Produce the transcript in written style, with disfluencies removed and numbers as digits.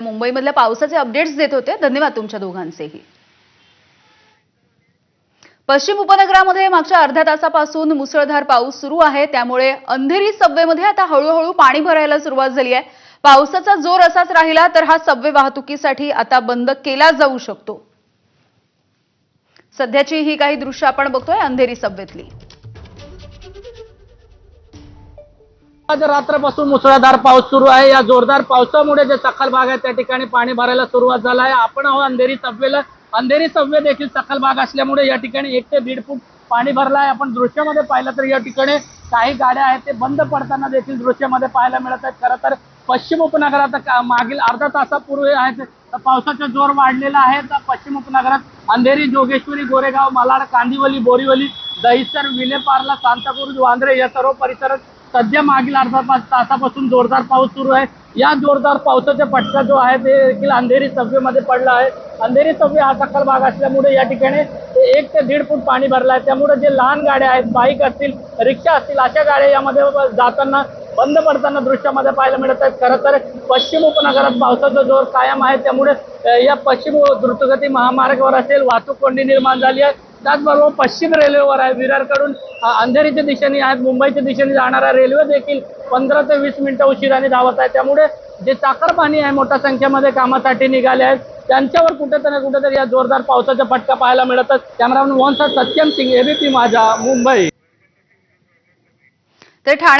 मुंबईमधल्या पावसाचे अपडेट्स देत होते। धन्यवाद तुमच्या दोघांचेही। पश्चिम उपनगरामध्ये मागच्या अर्ध्या तासापासून मुसळधार पाऊस सुरू आहे, त्यामुळे अंधेरी सबवेमध्ये आता हळूहळू पाणी भरायला सुरुवात झाली आहे। पावसाचा जोर असाच राहिला तर हा सबवे वाहतुकीसाठी आता बंद केला जाऊ शकतो। सध्याची ही काही दृश्य आपण बघतोय अंधेरी सबवेतली। आज रात्रपासून मुसळधार पाऊस सुरू आहे। या जोरदार पावसामुळे जे सखल भाग आहे त्या ठिकाणी पाणी भरायला सुरुवात झाला आहे। आपण आहोत अंधेरी सबवेला। अंधेरी सबवे देखील सखल भाग असल्यामुळे या ठिकाणी 1 ते 1.5 फूट पाणी भरलं आहे। आपण दृश्यामध्ये पाहिलं तर या ठिकाणी काही गाड्या आहेत ते बंद पडताना देखील दृश्यामध्ये पाहायला मिळत आहेत। खरं तर पश्चिम उपनगरात मागील अर्धा तासापूर्वी आहेत पावसाचा जोर वाढलेला आहे। तर पश्चिम उपनगरात अंधेरी, जोगेश्वरी, गोरेगाव, मालाड, कांदिवली, बोरीवली, दहिसर, विलेपार्ला, सांताक्रूज, वांद्रे या सर्व परिसरात सध्या मागील अर्धा तासापासून जोरदार पाऊस सुरू आहे। या जोरदार पावसाचा फटका जो आहे ते देखील अंधेरी सबवेमध्ये पडला आहे। अंधेरी सबवे हा सखल भाग असल्यामुळे या ठिकाणी 1 ते 1.5 फूट पाणी भरलं आहे। त्यामुळे जे लहान गाड्या आहेत, बाईक असतील, रिक्षा असतील, अशा गाड्या यामध्ये जाताना बंद पडताना दृश्यामध्ये पाहायला मिळत आहेत। खरं तर पश्चिम उपनगरात पावसाचा जोर कायम आहे, त्यामुळे या पश्चिम द्रुतगती महामार्गावर असेल वाहतूक कोंडी निर्माण झाली आहे। त्याचबरोबर पश्चिम रेल्वेवर आहे, विरारकडून अंधेरीच्या दिशेने आहेत, मुंबईच्या दिशेने जाणारा रेल्वे देखील 15 ते 20 मिनिटं उशिराने धावत आहे। त्यामुळे जे चाकरमानी आहे मोठ्या संख्येमध्ये कामासाठी निघाले आहेत त्यांच्यावर कुठेतरी या जोरदार पावसाचा फटका पाहायला मिळत आहे। कॅमेरामन मोहन सत्यम सिंग, एबीपी माझा, मुंबई। तर